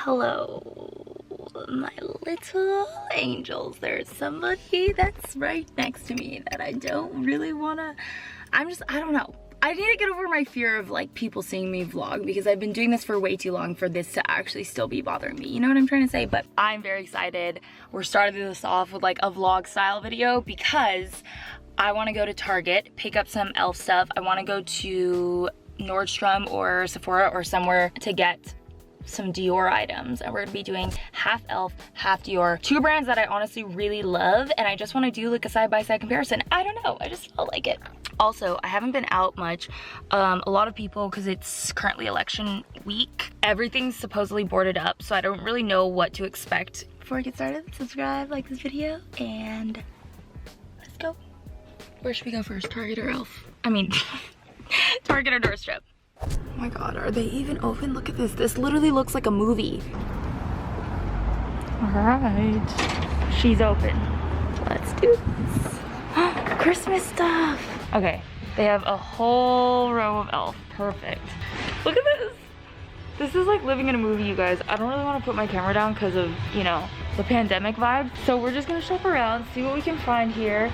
Hello, my little angels. There's somebody that's right next to me that I don't really wanna, I don't know. I need to get over my fear of like people seeing me vlog because I've been doing this for way too long for this to actually still be bothering me. You know what I'm trying to say? But I'm very excited. We're starting this off with like a vlog style video because I wanna go to Target, pick up some e.l.f. stuff. I wanna go to Nordstrom or Sephora or somewhere to get some DIOR items, and we're gonna be doing half e.l.f, half DIOR. Two brands that I honestly really love, and I just wanna do like a side-by-side comparison. I don't know, I just felt like it. Also, I haven't been out much. A lot of people, because it's currently election week, everything's supposedly boarded up, so I don't really know what to expect. Before I get started, subscribe, like this video, and let's go. Where should we go first, Target or e.l.f? I mean, Target or Nordstrom? Oh my god, are they even open? Look at this. This literally looks like a movie. Alright. She's open. Let's do this. Christmas stuff. Okay, they have a whole row of e.l.f. Perfect. Look at this. This is like living in a movie, you guys. I don't really want to put my camera down because of, you know, the pandemic vibes. So we're just gonna shop around, see what we can find here.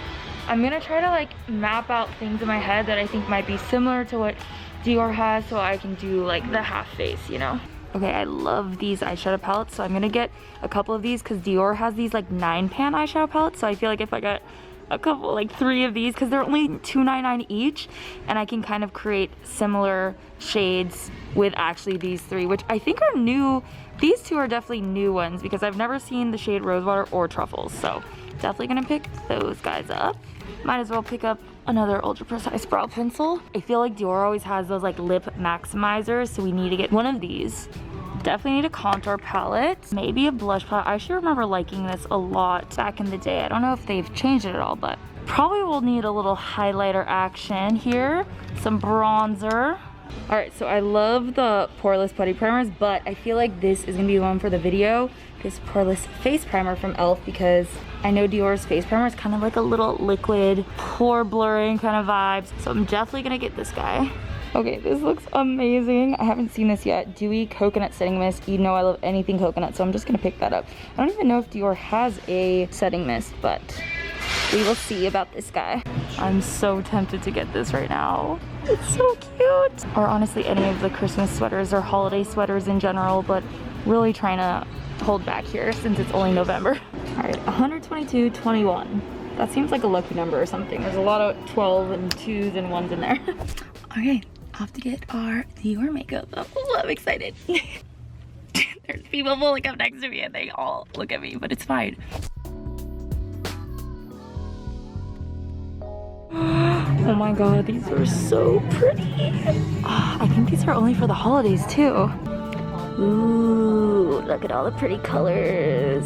I'm gonna try to like map out things in my head that I think might be similar to what DIOR has, so I can do like the half face, you know. Okay, I love these eyeshadow palettes, so I'm gonna get a couple of these because DIOR has these like 9-pan eyeshadow palettes, so I feel like if I got a couple, like 3 of these, because they're only $2.99 each, and I can kind of create similar shades with actually these 3, which I think are new. These 2 are definitely new ones because I've never seen the shade Rosewater or Truffles, so definitely gonna pick those guys up. Might as well pick up another ultra precise brow pencil. I feel like DIOR always has those like lip maximizers, so we need to get one of these. Definitely need a contour palette, maybe a blush palette. I actually remember liking this a lot back in the day. I don't know if they've changed it at all, but probably will need a little highlighter action here. Some bronzer. All right, so I love the poreless putty primers, but I feel like this is gonna be the one for the video. This poreless face primer from e.l.f. because I know DIOR's face primer is kind of like a little liquid, pore blurring kind of vibes. So I'm definitely gonna get this guy. Okay, this looks amazing. I haven't seen this yet. Dewy Coconut Setting Mist. You know I love anything coconut, so I'm just gonna pick that up. I don't even know if DIOR has a setting mist, but we will see about this guy. I'm so tempted to get this right now. It's so cute. Or honestly, any of the Christmas sweaters or holiday sweaters in general, but really trying to hold back here since it's only November. All right, 122.21. That seems like a lucky number or something. There's a lot of 12 and 2s and 1s in there. Okay, off to get our DIOR makeup. Oh, I'm excited. There's people pulling up next to me and they all look at me, but it's fine. Oh my god, these are so pretty. I think these are only for the holidays too. Ooh, look at all the pretty colors.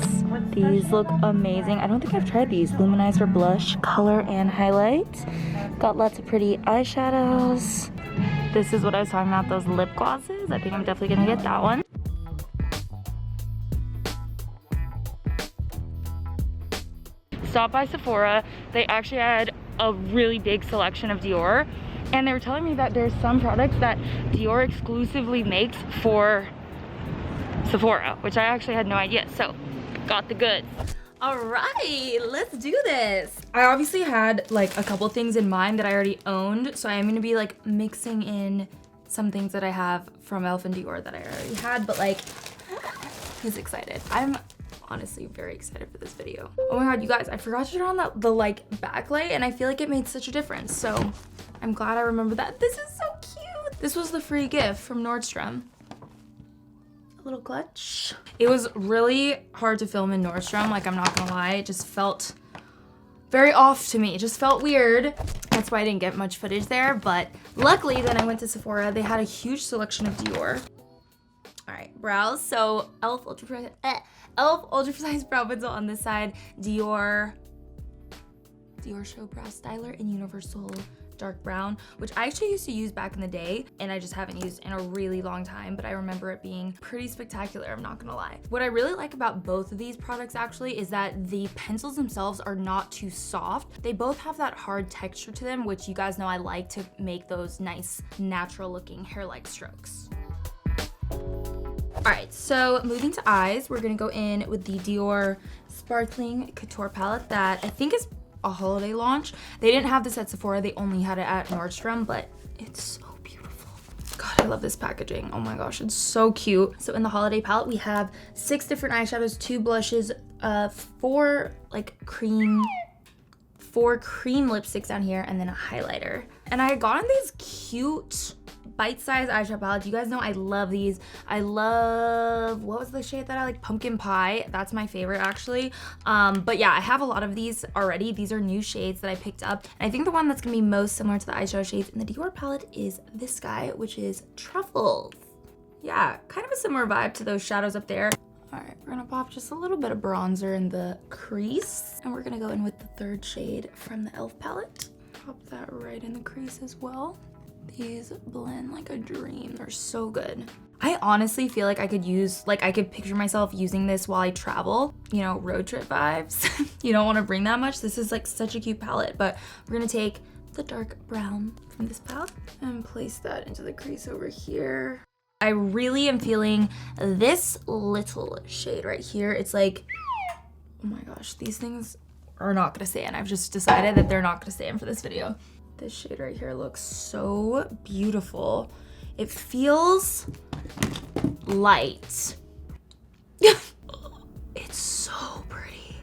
These look amazing. I don't think I've tried these. Luminizer blush, color, and highlight. Got lots of pretty eyeshadows. This is what I was talking about, those lip glosses. I think I'm definitely gonna get that one. Stopped by Sephora. They actually had a really big selection of DIOR, and they were telling me that there's some products that DIOR exclusively makes for Sephora, which I actually had no idea, so got the goods. All right, let's do this. I obviously had like a couple things in mind that I already owned, so I am gonna be like mixing in some things that I have from e.l.f. and DIOR that I already had, but like, who's excited? I'm honestly very excited for this video. Oh my god, you guys, I forgot to turn on the like backlight, and I feel like it made such a difference, so I'm glad I remember that. This is so cute. This was the free gift from Nordstrom. Little clutch. It was really hard to film in Nordstrom, like I'm not gonna lie. It just felt very off to me. It just felt weird. That's why I didn't get much footage there, but luckily then I went to Sephora. They had a huge selection of DIOR. All right, brows. So e.l.f. Ultra Precise Brow Pencil on this side. DIOR Show Brow Styler in Universal Dark Brown, which I actually used to use back in the day, and I just haven't used in a really long time, but I remember it being pretty spectacular, I'm not gonna lie. What I really like about both of these products actually is that the pencils themselves are not too soft. They both have that hard texture to them, which you guys know I like to make those nice, natural looking hair-like strokes. All right, so moving to eyes, we're gonna go in with the Dior Sparkling Couture palette that I think is a holiday launch. They didn't have this at Sephora, they only had it at Nordstrom, but it's so beautiful. God, I love this packaging. Oh my gosh, it's so cute. So in the holiday palette, we have 6 different eyeshadows, 2 blushes, 4 cream lipsticks down here, and then a highlighter. And I had gotten these cute bite-sized eyeshadow palettes. You guys know I love these. I love, what was the shade that I like? Pumpkin Pie. That's my favorite actually. But yeah, I have a lot of these already. These are new shades that I picked up. And I think the one that's gonna be most similar to the eyeshadow shades in the Dior palette is this guy, which is Truffles. Yeah, kind of a similar vibe to those shadows up there. All right, we're gonna pop just a little bit of bronzer in the crease. And we're gonna go in with the 3rd shade from the e.l.f. palette. Pop that right in the crease as well. These blend like a dream. They're so good. I honestly feel like I could use, I could picture myself using this while I travel, you know, road trip vibes. You don't want to bring that much. This is like such a cute palette, but we're gonna take the dark brown from this palette and place that into the crease over here. I really am feeling this little shade right here. It's like, oh my gosh, these things are not gonna stay in. I've just decided that they're not gonna stay in for this video. This shade right here looks so beautiful. It feels light. It's so pretty.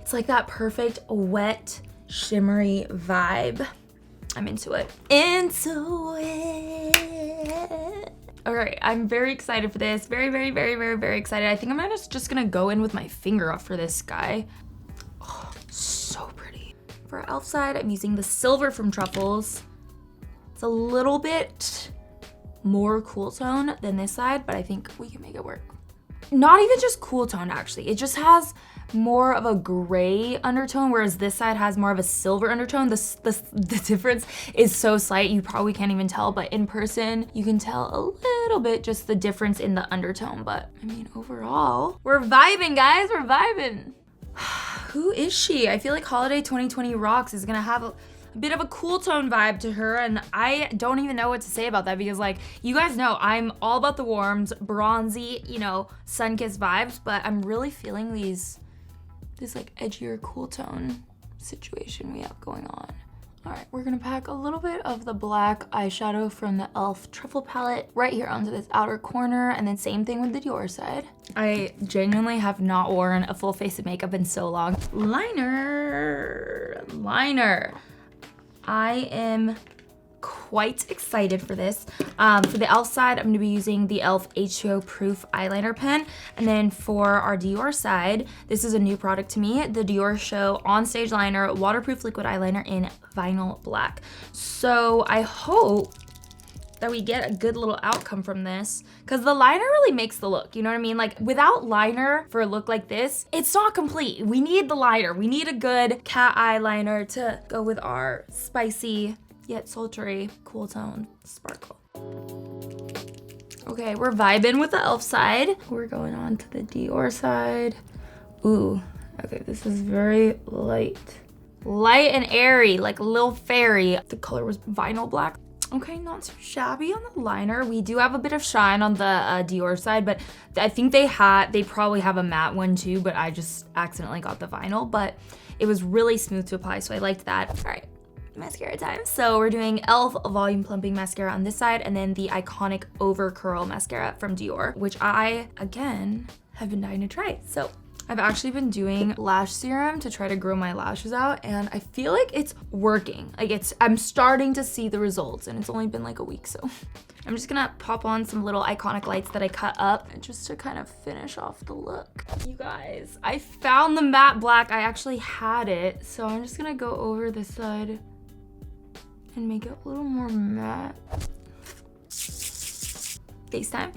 It's like that perfect wet, shimmery vibe. I'm into it. Into it. All right, I'm very excited for this. Very, very, very, very, very excited. I think I'm just gonna go in with my finger up for this guy. Oh, so pretty. For e.l.f. side, I'm using the silver from Truffles. It's a little bit more cool tone than this side, but I think we can make it work. Not even just cool tone, actually. It just has more of a gray undertone, whereas this side has more of a silver undertone. The difference is so slight, you probably can't even tell, but in person, you can tell a little bit just the difference in the undertone. But I mean, overall, we're vibing, guys, we're vibing. Who is she? I feel like Holiday 2020 Rocks is gonna have a bit of a cool tone vibe to her, and I don't even know what to say about that because, like, you guys know I'm all about the warms, bronzy, you know, sun-kissed vibes, but I'm really feeling this like edgier cool tone situation we have going on. All right, we're gonna pack a little bit of the black eyeshadow from the e.l.f. Truffle palette right here onto this outer corner, and then same thing with the Dior side. I genuinely have not worn a full face of makeup in so long. Liner. I am quite excited for this. For the e.l.f. side, I'm gonna be using the e.l.f. H2O Proof Eyeliner Pen. And then for our Dior side, this is a new product to me, the Dior Show On Stage Liner Waterproof Liquid Eyeliner in Vinyl Black. So I hope that we get a good little outcome from this, because the liner really makes the look, you know what I mean? Like, without liner for a look like this, it's not complete. We need the liner. We need a good cat eyeliner to go with our spicy yet sultry cool tone sparkle. Okay, we're vibing with the e.l.f. side. We're going on to the Dior side. Ooh, okay, this is very light. Light and airy, like a little fairy. The color was Vinyl Black. Okay, not too shabby on the liner. We do have a bit of shine on the Dior side, but I think they probably have a matte one too, but I just accidentally got the vinyl, but it was really smooth to apply, so I liked that. All right, mascara time. So we're doing e.l.f. Volume Plumping Mascara on this side, and then the iconic Over Curl Mascara from Dior, which I, again, have been dying to try. So I've actually been doing lash serum to try to grow my lashes out, and I feel like it's working. Like, I'm starting to see the results, and it's only been like a week, so. I'm just gonna pop on some little iconic lights that I cut up just to kind of finish off the look. You guys, I found the matte black. I actually had it, so I'm just gonna go over this side and make it a little more matte. FaceTime.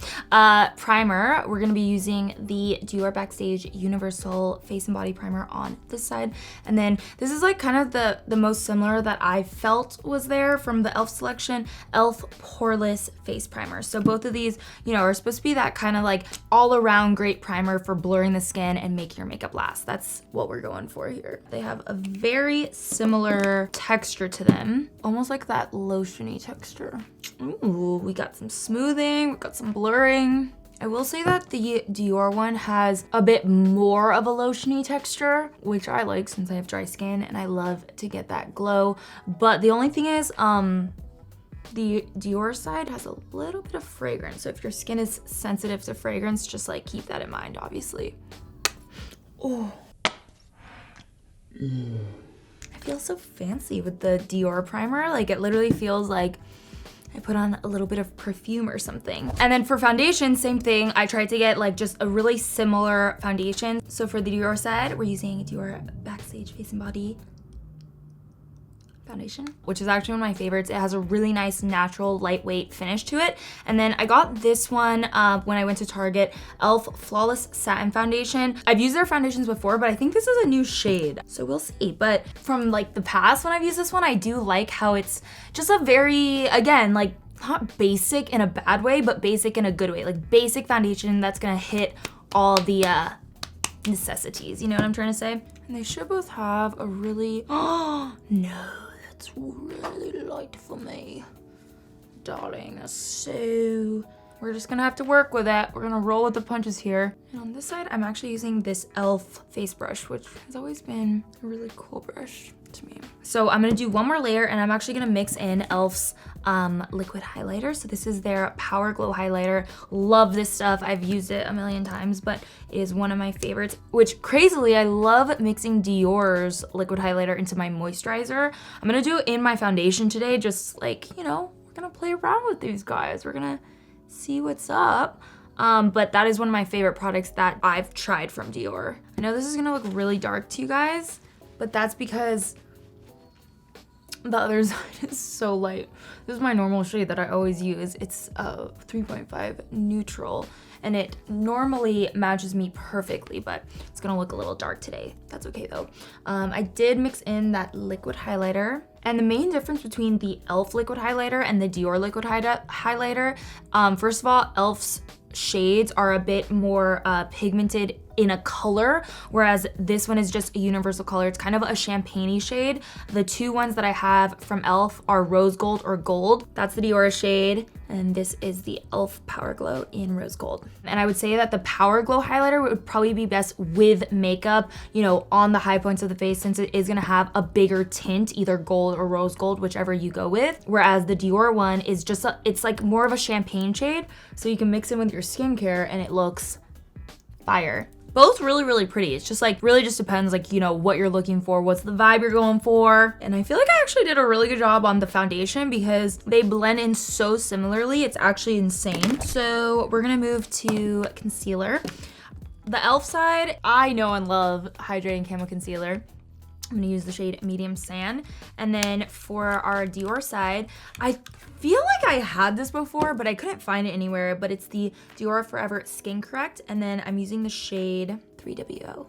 Primer, we're gonna be using the Dior Backstage Universal Face and Body Primer on this side. And then this is like kind of the most similar that I felt was there from the e.l.f. selection, e.l.f. Poreless Face Primer. So both of these, you know, are supposed to be that kind of like all around great primer for blurring the skin and making your makeup last. That's what we're going for here. They have a very similar texture to them, almost like that lotiony texture. Ooh, we got some smoothing, we got some blurring. I will say that the Dior one has a bit more of a lotiony texture, which I like since I have dry skin and I love to get that glow. But the only thing is, the Dior side has a little bit of fragrance. So if your skin is sensitive to fragrance, just like keep that in mind, obviously. Oh. I feel so fancy with the Dior primer. Like it literally feels like I put on a little bit of perfume or something. And then for foundation, same thing. I tried to get like just a really similar foundation. So for the Dior side, we're using Dior Backstage Face and Body foundation, which is actually one of my favorites. It has a really nice natural lightweight finish to it. And then I got this one when I went to Target, e.l.f. Flawless Satin Foundation. I've used their foundations before, but I think this is a new shade, so we'll see. But from like the past when I've used this one, I do like how it's just a very, again, like not basic in a bad way, but basic in a good way. Like basic foundation that's gonna hit all the necessities, you know what I'm trying to say? And they should both have a really, oh no, that's really light for me. Darling, so we're just gonna have to work with it. We're gonna roll with the punches here. And on this side, I'm actually using this e.l.f. face brush, which has always been a really cool brush to me. So I'm gonna do one more layer and I'm actually gonna mix in e.l.f.'s liquid highlighter. So this is their Power Glow highlighter. Love this stuff. I've used it a million times, but it is one of my favorites, which crazily, I love mixing Dior's liquid highlighter into my moisturizer. I'm gonna do it in my foundation today, just like, you know, we're gonna play around with these guys. We're gonna see what's up. But that is one of my favorite products that I've tried from Dior. I know this is gonna look really dark to you guys, but that's because the other side is so light. This is my normal shade that I always use. It's 3.5 neutral, and it normally matches me perfectly, but it's gonna look a little dark today. That's okay though. I did mix in that liquid highlighter. And the main difference between the e.l.f. liquid highlighter and the Dior liquid highlighter, first of all, e.l.f.'s shades are a bit more pigmented in a color, whereas this one is just a universal color. It's kind of a champagne-y shade. The two ones that I have from e.l.f. are rose gold or gold. That's the Dior shade, and this is the e.l.f. Power Glow in rose gold. And I would say that the Power Glow highlighter would probably be best with makeup, you know, on the high points of the face, since it is gonna have a bigger tint, either gold or rose gold, whichever you go with. Whereas the Dior one is just, it's like more of a champagne shade, so you can mix it with your skincare and it looks fire. Both really, really pretty. It's just like, really just depends, like, you know, what you're looking for, what's the vibe you're going for. And I feel like I actually did a really good job on the foundation because they blend in so similarly. It's actually insane. So we're gonna move to concealer. The e.l.f. side, I know and love Hydrating Camo Concealer. I'm gonna use the shade Medium Sand. And then for our Dior side, I feel like I had this before, but I couldn't find it anywhere, but it's the Dior Forever Skin Correct. And then I'm using the shade 3WO.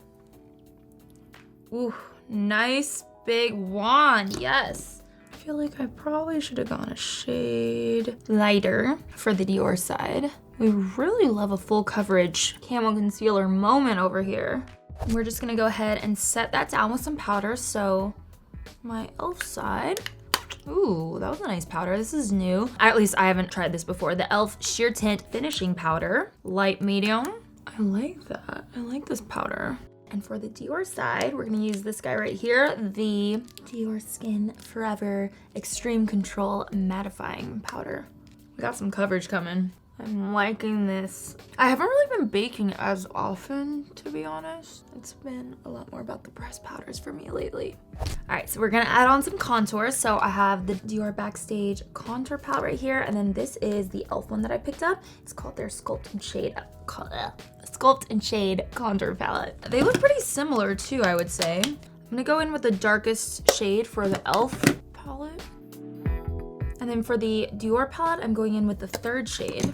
Ooh, nice big wand, yes. I feel like I probably should have gone a shade lighter for the Dior side. We really love a full coverage camo concealer moment over here. We're just gonna go ahead and set that down with some powder. So my e.l.f. side, ooh, that was a nice powder. This is new. At least I haven't tried this before. The e.l.f. Sheer Tint Finishing Powder, light medium. I like that. I like this powder. And for the Dior side, we're gonna use this guy right here, the Dior Skin Forever Extreme Control Mattifying Powder. We got some coverage coming. I'm liking this. I haven't really been baking as often, to be honest. It's been a lot more about the pressed powders for me lately. All right, so we're gonna add on some contours. So I have the Dior Backstage Contour Palette right here, and then this is the e.l.f. one that I picked up. It's called their Sculpt and Shade Contour Palette. They look pretty similar too, I would say. I'm gonna go in with the darkest shade for the e.l.f. palette. And then for the Dior palette, I'm going in with the third shade.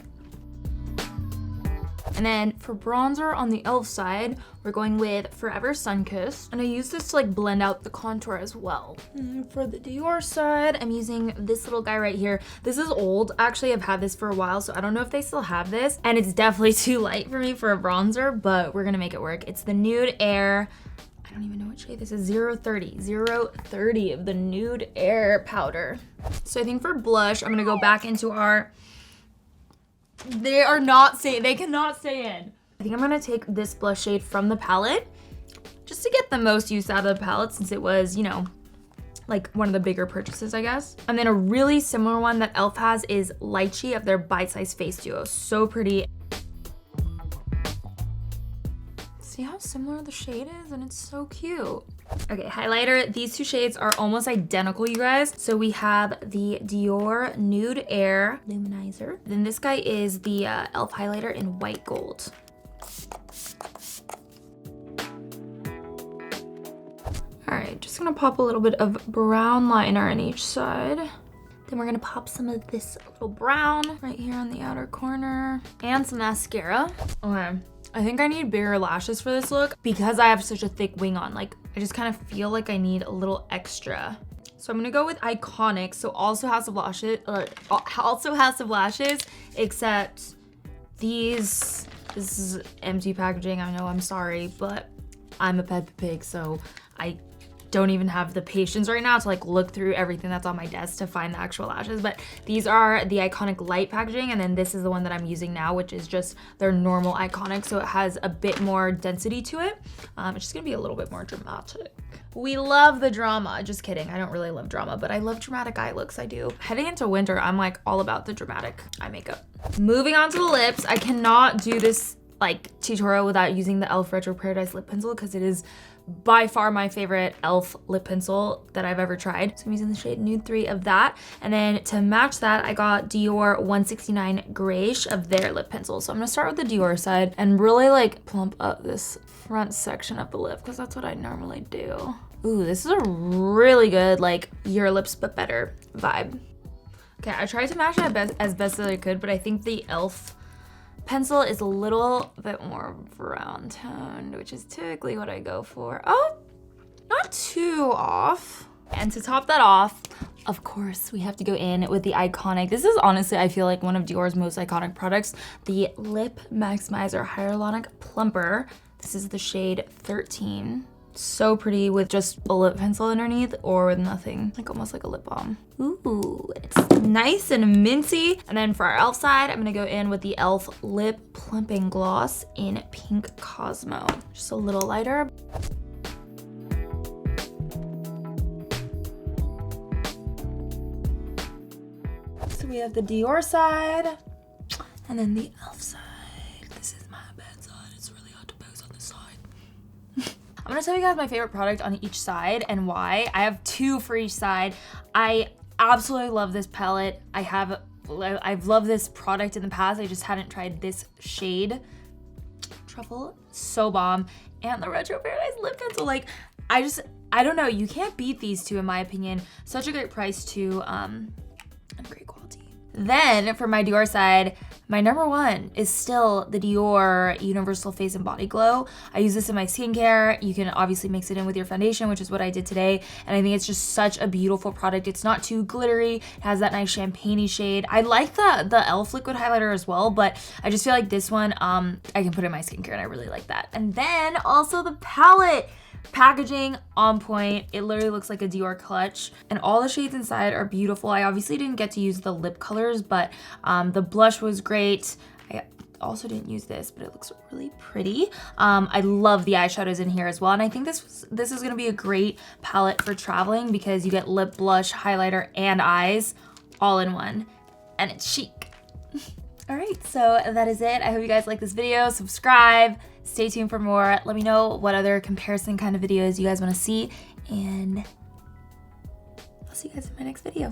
And then for bronzer on the e.l.f. side, we're going with Forever Sunkissed. And I use this to like blend out the contour as well. And for the Dior side, I'm using this little guy right here. This is old. Actually, I've had this for a while, so I don't know if they still have this. And it's definitely too light for me for a bronzer, but we're gonna make it work. It's the Nude Air, I don't even know what shade this is, 030 of the Nude Air powder. So I think for blush, I'm gonna go back into our They are not staying, they cannot stay in. I think I'm gonna take this blush shade from the palette just to get the most use out of the palette since it was, you know, like one of the bigger purchases, I guess. And then a really similar one that e.l.f. has is Lychee of their Bite Size Face Duo. So pretty. See how similar the shade is? And it's so cute. Okay, highlighter. These two shades are almost identical, you guys. So we have the Dior Nude Air Luminizer. Then this guy is the e.l.f. highlighter in white gold. All right, just gonna pop a little bit of brown liner on each side. Then we're gonna pop some of this little brown right here on the outer corner and some mascara. Okay, I think I need bigger lashes for this look because I have such a thick wing on. Like, I just kind of feel like I need a little extra. So I'm gonna go with Iconic. So also House of Lashes, except this is empty packaging. I know, I'm sorry, but I'm a Peppa Pig, so I don't even have the patience right now to like look through everything that's on my desk to find the actual lashes. But these are the Iconic light packaging, and then this is the one that I'm using now, which is just their normal Iconic, so it has a bit more density to it. It's just gonna be a little bit more dramatic. We love the drama. Just kidding, I don't really love drama, but I love dramatic eye looks, I do. Heading into winter, I'm like all about the dramatic eye makeup. Moving on to the lips, I cannot do this like tutorial without using the e.l.f. Retro Paradise lip pencil because it is by far my favorite e.l.f. lip pencil that I've ever tried. So I'm using the shade Nude 3 of that. And then to match that, I got Dior 169 Grayish of their lip pencil. So I'm gonna start with the Dior side and really like plump up this front section of the lip because that's what I normally do. Ooh, this is a really good like Your Lips But Better vibe. Okay, I tried to match it as best as I could, but I think the e.l.f. pencil is a little bit more brown toned, which is typically what I go for. Oh, not too off. And to top that off, of course, we have to go in with the Iconic. This is honestly, I feel like one of Dior's most iconic products, the Lip Maximizer Hyaluronic Plumper. This is the shade 13. So pretty with just a lip pencil underneath or with nothing, like almost like a lip balm. Ooh, it's nice and minty. And then for our e.l.f. side, I'm gonna go in with the e.l.f. Lip Plumping Gloss in Pink Cosmo. Just a little lighter. So we have the Dior side and then the e.l.f. side. This is my bed side. It's really hard to pose on this side. I'm gonna tell you guys my favorite product on each side and why. I have two for each side. I absolutely love this palette. I've loved this product in the past. I just hadn't tried this shade. Truffle, so bomb. And the Retro Paradise lip pencil. Like, I don't know. You can't beat these two in my opinion. Such a great price too, and great quality. Then for my Dior side, my number one is still the Dior Universal Face and Body Glow. I use this in my skincare. You can obviously mix it in with your foundation, which is what I did today. And I think it's just such a beautiful product. It's not too glittery. It has that nice champagne-y shade. I like the e.l.f. liquid highlighter as well, but I just feel like this one, I can put in my skincare and I really like that. And then also the palette. Packaging on point. It literally looks like a Dior clutch and all the shades inside are beautiful. I obviously didn't get to use the lip colors, but the blush was great. I also didn't use this, but it looks really pretty. I love the eyeshadows in here as well, and I think this is gonna be a great palette for traveling because you get lip, blush, highlighter, and eyes all in one, and it's chic. All right, so that is it. I hope you guys like this video. Subscribe. Stay tuned for more. Let me know what other comparison kind of videos you guys want to see, and I'll see you guys in my next video.